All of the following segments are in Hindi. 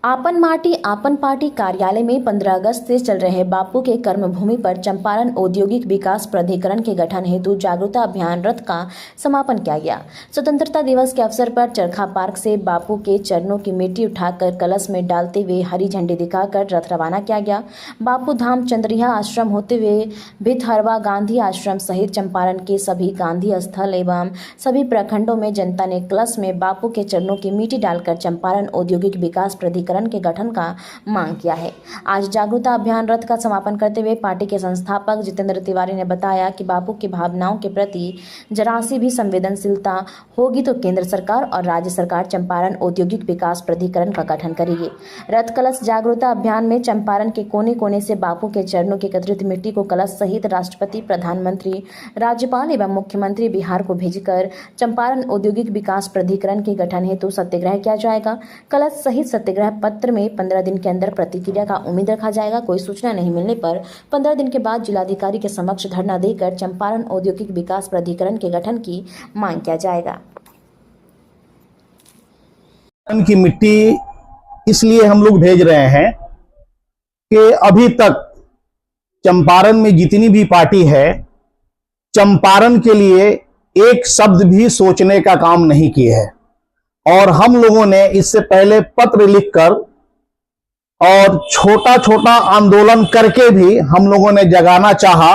आपन माटी आपन पार्टी कार्यालय में 15 अगस्त से चल रहे बापू के कर्मभूमि पर चंपारण औद्योगिक विकास प्राधिकरण के गठन हेतु जागरूकता अभियान रथ का समापन किया गया। स्वतंत्रता दिवस के अवसर पर चरखा पार्क से बापू के चरणों की मिट्टी उठाकर कलश में डालते हुए हरी झंडी दिखाकर रथ रवाना किया गया। बापू धाम चंद्रिया आश्रम होते हुए भितहरवा गांधी आश्रम सहित चंपारण के सभी गांधी स्थल एवं सभी प्रखंडों में जनता ने कलश में बापू के चरणों की मिट्टी डालकर चंपारण औद्योगिक विकास प्राधिकरण के गठन का मांग किया है। आज जागरूकता अभियान रथ का समापन करते हुए पार्टी के संस्थापक जितेंद्र तिवारी ने बताया कि बापू की भावनाओं के प्रति जरा सी भी संवेदनशीलता होगी तो केंद्र सरकार और राज्य सरकार चंपारण औद्योगिक विकास प्राधिकरण का गठन करेगी। रथ कलश जागरूकता अभियान में चंपारण के कोने कोने से बापू के चरणों की एकत्रित मिट्टी को कलश सहित राष्ट्रपति, प्रधानमंत्री, राज्यपाल एवं मुख्यमंत्री बिहार को भेजकर चंपारण औद्योगिक विकास प्राधिकरण के गठन हेतु सत्याग्रह किया जाएगा। कलश सहित सत्याग्रह पत्र में 15 दिन के अंदर प्रतिक्रिया का उम्मीद रखा जाएगा। कोई सूचना नहीं मिलने पर 15 दिन के बाद जिलाधिकारी के समक्ष धरना देकर चंपारण औद्योगिक विकास प्राधिकरण के गठन की मांग किया जाएगा। की मिट्टी इसलिए हम लोग भेज रहे हैं कि अभी तक चंपारण में जितनी भी पार्टी है, चंपारण के लिए एक शब्द भी सोचने का काम नहीं किए है। और हम लोगों ने इससे पहले पत्र लिखकर और छोटा छोटा आंदोलन करके भी हम लोगों ने जगाना चाहा,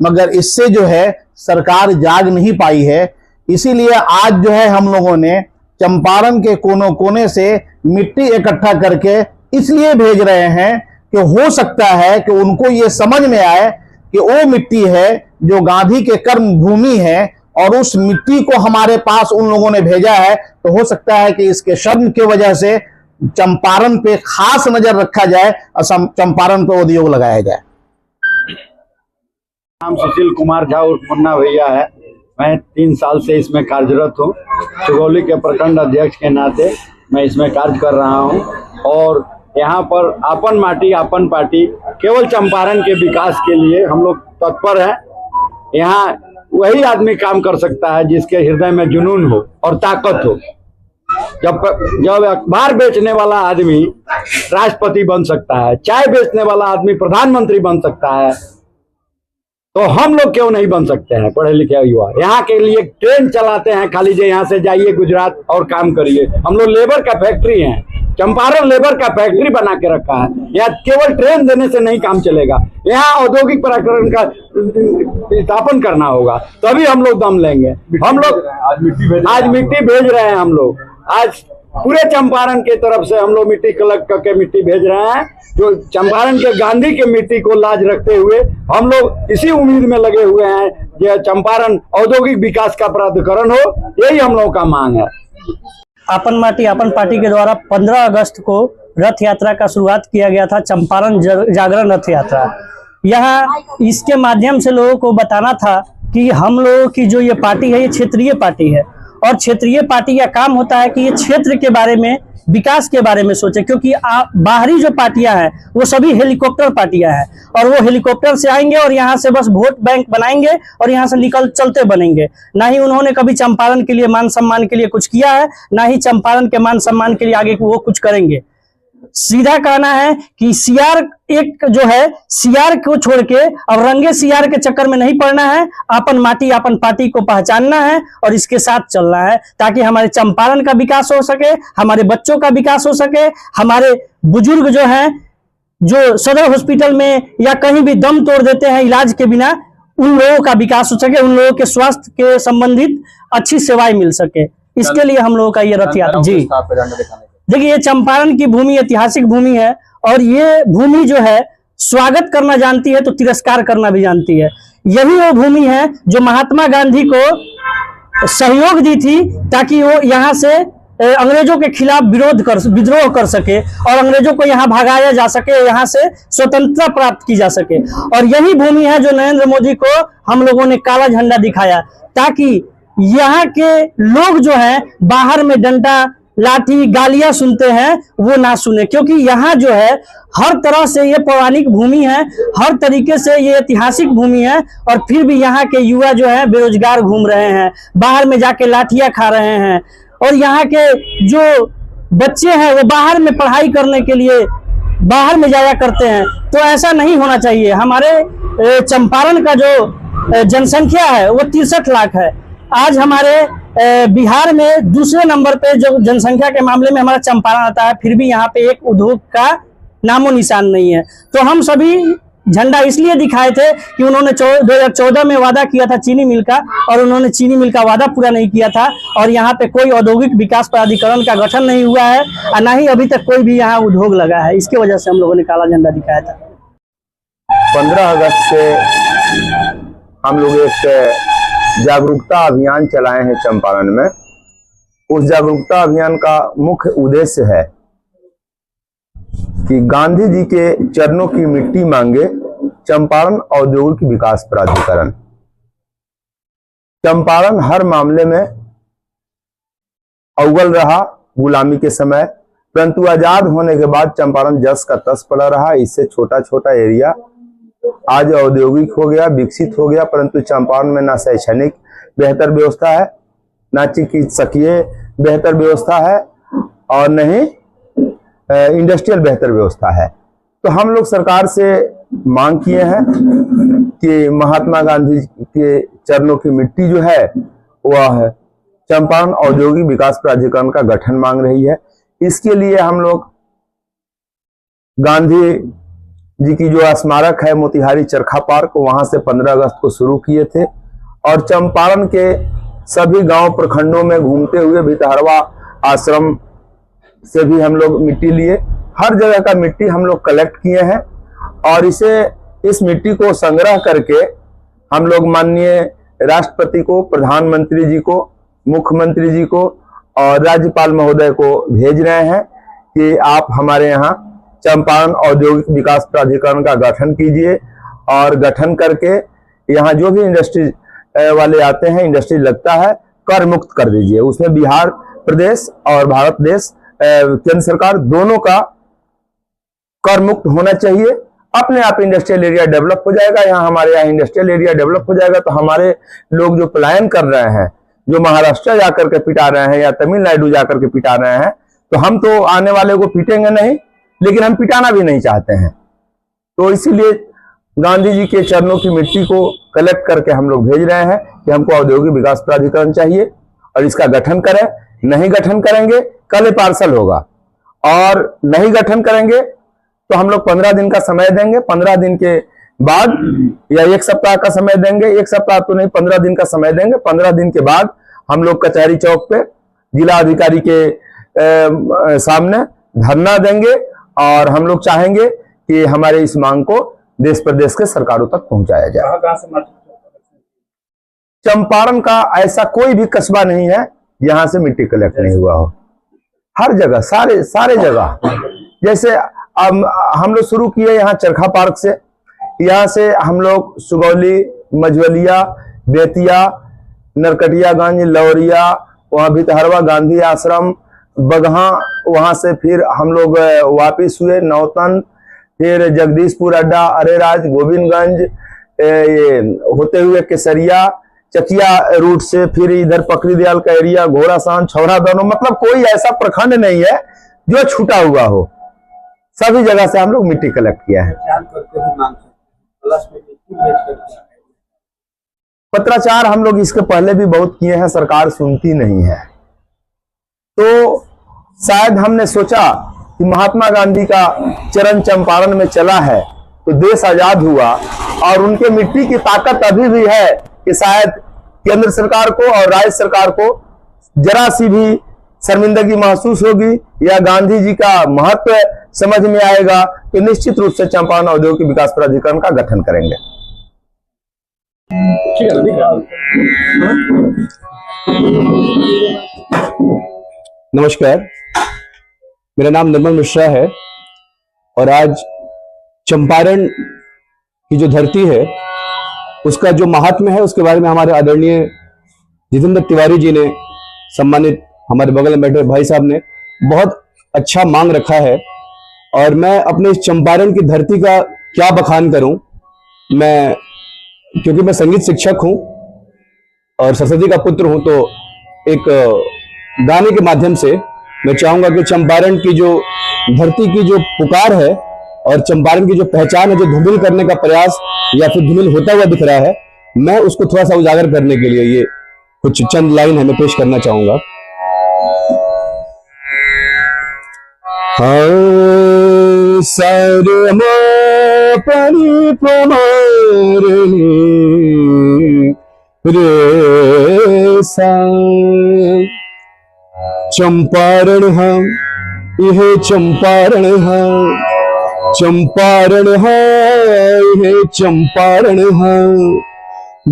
मगर इससे जो है सरकार जाग नहीं पाई है। इसीलिए आज जो है हम लोगों ने चंपारण के कोनों कोने से मिट्टी इकट्ठा करके इसलिए भेज रहे हैं कि हो सकता है कि उनको ये समझ में आए कि वो मिट्टी है जो गांधी के कर्म भूमि है और उस मिट्टी को हमारे पास उन लोगों ने भेजा है, तो हो सकता है कि इसके शर्म की वजह से चंपारण पे खास नजर रखा जाए और चंपारण पे उद्योग लगाया जाए। नाम सुशील कुमार झा उर्फ मुन्ना भैया है। मैं 3 साल से इसमें कार्यरत हूँ। सुगौली के प्रखंड अध्यक्ष के नाते मैं इसमें कार्य कर रहा हूँ और यहाँ पर आपन माटी आपन पार्टी केवल चंपारण के विकास के लिए हम लोग तत्पर हैं। यहाँ वही आदमी काम कर सकता है जिसके हृदय में जुनून हो और ताकत हो। जब अखबार बेचने वाला आदमी राष्ट्रपति बन सकता है, चाय बेचने वाला आदमी प्रधानमंत्री बन सकता है, तो हम लोग क्यों नहीं बन सकते हैं? पढ़े लिखे युवा यहाँ के लिए ट्रेन चलाते हैं, खाली जे यहाँ से जाइए गुजरात और काम करिए। हम लोग लेबर का फैक्ट्री है, चंपारण लेबर का फैक्ट्री बना के रखा है। यहाँ केवल ट्रेन देने से नहीं काम चलेगा, यहाँ औद्योगिक प्राधिकरण का स्थापन करना होगा, तभी हम लोग दम लेंगे। हम लोग आज मिट्टी भेज रहे हैं। हम लोग आज पूरे चंपारण के तरफ से हम लोग मिट्टी कलेक्ट करके मिट्टी भेज रहे हैं, जो चंपारण के गांधी के मिट्टी को लाज रखते हुए हम लोग इसी उम्मीद में लगे हुए हैं कि चंपारण औद्योगिक विकास का प्राधिकरण हो। यही हम लोगों का मांग है। आपन माटी आपन पार्टी के द्वारा 15 अगस्त को रथ यात्रा का शुरुआत किया गया था, चंपारण जागरण रथ यात्रा। यहाँ इसके माध्यम से लोगों को बताना था कि हम लोगों की जो ये पार्टी है ये क्षेत्रीय पार्टी है और क्षेत्रीय पार्टी का काम होता है कि ये क्षेत्र के बारे में, विकास के बारे में सोचे, क्योंकि बाहरी जो पार्टियां हैं वो सभी हेलीकॉप्टर पार्टियां हैं और वो हेलीकॉप्टर से आएंगे और यहाँ से बस वोट बैंक बनाएंगे और यहाँ से निकल चलते बनेंगे। ना ही उन्होंने कभी चंपारण के लिए मान सम्मान के लिए कुछ किया है, ना ही चंपारण के मान सम्मान के लिए आगे वो कुछ करेंगे। सीधा कहना है कि सीआर एक जो है, सीआर को छोड़ के अब रंगे सीआर के चक्कर में नहीं पड़ना है। अपन माटी अपन पार्टी को पहचानना है और इसके साथ चलना है, ताकि हमारे चंपारण का विकास हो सके, हमारे बच्चों का विकास हो सके, हमारे बुजुर्ग जो हैं जो सदर हॉस्पिटल में या कहीं भी दम तोड़ देते हैं इलाज के बिना, उन लोगों का विकास हो सके, उन लोगों के स्वास्थ्य के संबंधित अच्छी सेवाएं मिल सके। इसके लिए हम लोगों का ये रथ यात्रा। जी देखिए, ये चंपारण की भूमि ऐतिहासिक भूमि है और ये भूमि जो है स्वागत करना जानती है तो तिरस्कार करना भी जानती है। यही वो भूमि है जो महात्मा गांधी को सहयोग दी थी ताकि वो यहाँ से अंग्रेजों के खिलाफ विद्रोह कर सके और अंग्रेजों को यहाँ भगाया जा सके, यहाँ से स्वतंत्रता प्राप्त की जा सके। और यही भूमि है जो नरेंद्र मोदी को हम लोगों ने काला झंडा दिखाया, ताकि यहाँ के लोग जो है बाहर में डंडा लाठी गालियां सुनते हैं वो ना सुने, क्योंकि यहाँ जो है हर तरह से ये पौराणिक भूमि है, हर तरीके से ये ऐतिहासिक भूमि है। और फिर भी यहाँ के युवा जो है बेरोजगार घूम रहे हैं, बाहर में जाके लाठियां खा रहे हैं और यहाँ के जो बच्चे हैं वो बाहर में पढ़ाई करने के लिए बाहर में जाया करते हैं, तो ऐसा नहीं होना चाहिए। हमारे चंपारण का जो जनसंख्या है वो 63 लाख है। आज हमारे बिहार में दूसरे नंबर पे जो जनसंख्या के मामले में हमारा चंपारण आता है, फिर भी यहाँ पे एक उद्योग का नामो निशान नहीं है। तो हम सभी झंडा इसलिए दिखाए थे कि उन्होंने 2014 में वादा किया था चीनी मिल का, और उन्होंने चीनी मिल का वादा पूरा नहीं किया था, और यहाँ पे कोई औद्योगिक विकास प्राधिकरण का गठन नहीं हुआ है और ना ही अभी तक कोई भी यहाँ उद्योग लगा है। इसकी वजह से हम लोगों ने काला झंडा दिखाया था। 15 अगस्त से हम लोग एक जागरूकता अभियान चलाए हैं चंपारण में। उस जागरूकता अभियान का मुख्य उद्देश्य है कि गांधी जी के चरणों की मिट्टी मांगे चंपारण औद्योगिक विकास प्राधिकरण। चंपारण हर मामले में अव्वल रहा गुलामी के समय, परंतु आजाद होने के बाद चंपारण जस का तस पड़ा रहा। इससे छोटा छोटा एरिया आज औद्योगिक हो गया, विकसित हो गया, परंतु चंपारण में ना शैक्षणिक बेहतर व्यवस्था है, ना चिकित्सकीय बेहतर व्यवस्था है, और न ही इंडस्ट्रियल बेहतर व्यवस्था है। तो हम लोग सरकार से मांग किए हैं कि महात्मा गांधी के चरणों की मिट्टी जो है वह चंपारण औद्योगिक विकास प्राधिकरण का गठन मांग रही है। इसके लिए हम लोग गांधी जी की जो स्मारक है मोतिहारी चरखा पार्क, वहां से 15 अगस्त को शुरू किए थे, और चंपारण के सभी गांव प्रखंडों में घूमते हुए भितहरवा आश्रम से भी हम लोग मिट्टी लिए। हर जगह का मिट्टी हम लोग कलेक्ट किए हैं, और इस मिट्टी को संग्रह करके हम लोग माननीय राष्ट्रपति को, प्रधानमंत्री जी को, मुख्यमंत्री जी को और राज्यपाल महोदय को भेज रहे हैं कि आप हमारे यहाँ चंपारण औद्योगिक विकास प्राधिकरण का गठन कीजिए, और गठन करके यहाँ जो भी इंडस्ट्री वाले आते हैं, इंडस्ट्री लगता है, कर मुक्त कर दीजिए। उसमें बिहार प्रदेश और भारत देश केंद्र सरकार दोनों का कर मुक्त होना चाहिए। अपने आप इंडस्ट्रियल एरिया डेवलप हो जाएगा। यहाँ हमारे यहाँ इंडस्ट्रियल एरिया डेवलप हो जाएगा तो हमारे लोग जो पलायन कर रहे हैं, जो महाराष्ट्र जाकर के पिटा रहे हैं या तमिलनाडु जाकर के पिटा रहे हैं, तो हम तो आने वाले को पीटेंगे नहीं, लेकिन हम पिटाना भी नहीं चाहते हैं। तो इसीलिए गांधी जी के चरणों की मिट्टी को कलेक्ट करके हम लोग भेज रहे हैं कि हमको औद्योगिक विकास प्राधिकरण चाहिए और इसका गठन करें। नहीं गठन करेंगे कल पार्सल होगा, और नहीं गठन करेंगे तो हम लोग 15 दिन का समय देंगे। 15 दिन के बाद या 1 सप्ताह का समय देंगे, 1 सप्ताह तो नहीं 15 दिन का समय देंगे। 15 दिन के बाद हम लोग कचहरी चौक पे जिला अधिकारी के सामने धरना देंगे, और हम लोग चाहेंगे कि हमारे इस मांग को देश प्रदेश के सरकारों तक पहुंचाया जाए। चंपारण का ऐसा कोई भी कस्बा नहीं है जहां से मिट्टी कलेक्ट नहीं हुआ हो। हर जगह, सारे जगह। जैसे हम लोग शुरू किए यहाँ चरखा पार्क से, यहाँ से हम लोग सुगौली, मझवलिया, बेतिया, नरकटियागंज, लौरिया, वहां भितहरवा गांधी आश्रम, बगहा, वहां से फिर हम लोग वापिस हुए नौतन, फिर जगदीशपुर अड्डा, अरेराज, गोविंदगंज, ये होते हुए केसरिया, चकिया रूट से फिर इधर पकड़ी दयाल का एरिया, घोड़ासान, छौरा दोनों, मतलब कोई ऐसा प्रखंड नहीं है जो छूटा हुआ हो। सभी जगह से हम लोग मिट्टी कलेक्ट किया है। पत्राचार हम लोग इसके पहले भी बहुत किए हैं, सरकार सुनती नहीं है। तो शायद हमने सोचा कि महात्मा गांधी का चरण चंपारण में चला है तो देश आजाद हुआ, और उनके मिट्टी की ताकत अभी भी है कि शायद केंद्र सरकार को और राज्य सरकार को जरा सी भी शर्मिंदगी महसूस होगी या गांधी जी का महत्व समझ में आएगा तो निश्चित रूप से चंपारण औद्योगिक विकास प्राधिकरण का गठन करेंगे। नमस्कार, मेरा नाम निर्मल मिश्रा है, और आज चंपारण की जो धरती है उसका जो महात्म्य है उसके बारे में हमारे आदरणीय जितेंद्र तिवारी जी ने, सम्मानित हमारे बगल में बैठे भाई साहब ने बहुत अच्छा मांग रखा है। और मैं अपने इस चंपारण की धरती का क्या बखान करूं, क्योंकि मैं संगीत शिक्षक हूं और सरस्वती का पुत्र हूं, तो एक गाने के माध्यम से मैं चाहूंगा कि चंपारण की जो धरती की जो पुकार है और चंपारण की जो पहचान है, जो धूमिल करने का प्रयास या फिर धूमिल होता हुआ दिख रहा है, मैं उसको थोड़ा सा उजागर करने के लिए ये कुछ चंद लाइन है मैं पेश करना चाहूंगा। हाँ सर्वमा परिप्रमारणे रे सा चंपारण हम यह चंपारण है, चंपारण है यह चंपारण है,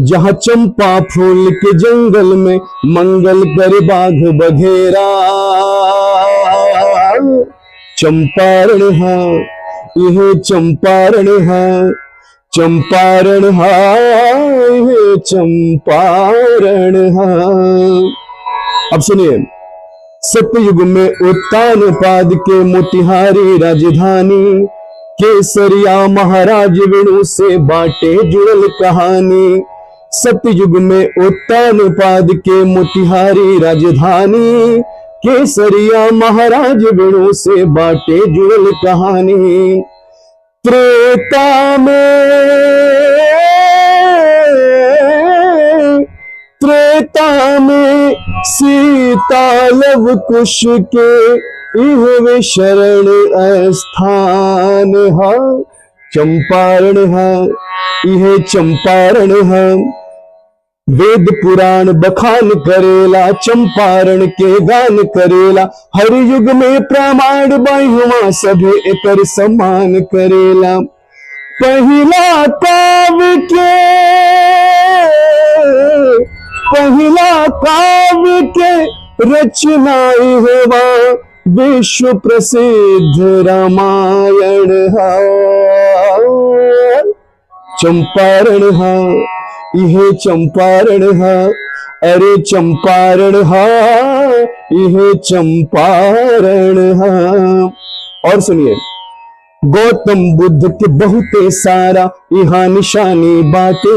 जहाँ चंपा फूल के जंगल में मंगल कर बाघ बघेरा। चंपारण है यह चंपारण है, चंपारण है यह चंपारण है। अब सुनिए, सतयुग में उत्तान पाद के मोतिहारी राजधानी, केसरिया महाराज वेणु से बाटे जुड़ल कहानी। सतयुग में उत्तान पाद के मोतिहारी राजधानी, केसरिया महाराज वेणु से बाटे जुड़ल कहानी। त्रेता में सीता लव कुश के इहवे शरण स्थान है। चंपारण है यह चंपारण है, वेद पुराण बखान करेला, चंपारण के गान करेला। हर युग में प्रमाण बाहुआ सभे एकर सम्मान करेला। पहिला काव्य के रचना हुआ, विश्व प्रसिद्ध रामायण है। चंपारण है यह चंपारण है, अरे चंपारण है यह चंपारण है। और सुनिए, गौतम बुद्ध के बहुते सारा यहाँ निशानी बाटे,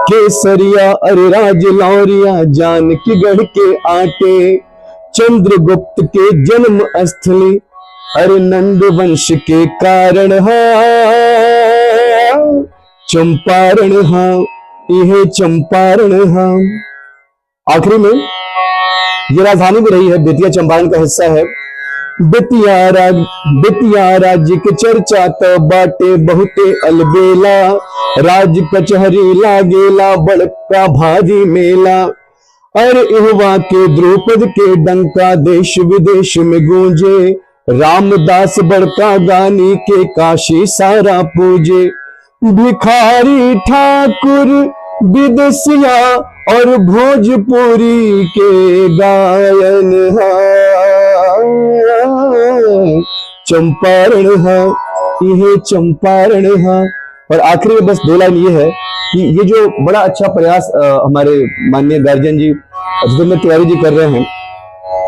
केसरिया अरे राज लौरिया जानकी गढ़ के आटे। चंद्रगुप्त के जन्म स्थली अरे नंद वंश के कारण है। चंपारण है यह चंपारण है। आखिरी में ये राजधानी भी रही है, बेतिया चंपारण का हिस्सा है। बेतिया राज्य के चर्चा तो बाटे बहुते अलबेला, राज कचहरी लागेला बड़का भारी मेला। अरे इहवा के द्रुपद के डंका देश विदेश में गूंजे, रामदास बड़का गानी के काशी सारा पूजे। भिखारी ठाकुर विदेशिया और भोजपुरी के गायन है। चंपारण है यह चंपारण है। और आखिरी में बस दो लाइन ये है कि ये जो बड़ा अच्छा प्रयास हमारे माननीय गार्जियन जी जितेंद्र तिवारी जी कर रहे हैं,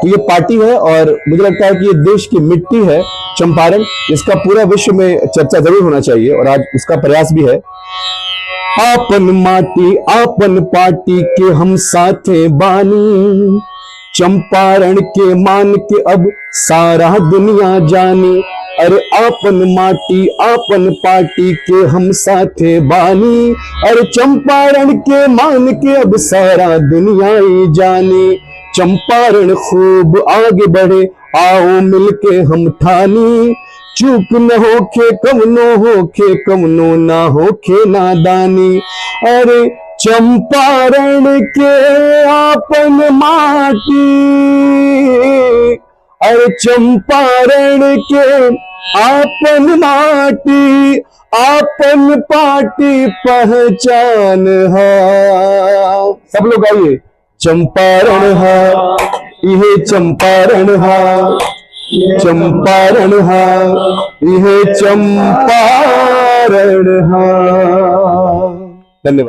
तो ये पार्टी है और मुझे लगता है कि ये देश की मिट्टी है चंपारण, इसका पूरा विश्व में चर्चा जरूर होना चाहिए और आज उसका प्रयास भी है। आपन माटी आपन पार्टी के हम साथे बानी, चंपारण के मान के अब सारा दुनिया जानी। अरे आपन माटी आपन पार्टी के हम साथे बानी, अरे चंपारण के मान के अब सारा दुनिया ही जानी। चंपारण खूब आगे बढ़े आओ मिलके हम ठानी, चूक न होखे कवनो ना होखे नादानी। अरे चंपारण के आपन माटी, अरे चंपारण के आपन माटी, आपन पार्टी पहचान है। सब लोग आइए। चंपारण है यह चंपारण है, चंपारण है यह चंपारण है। धन्यवाद।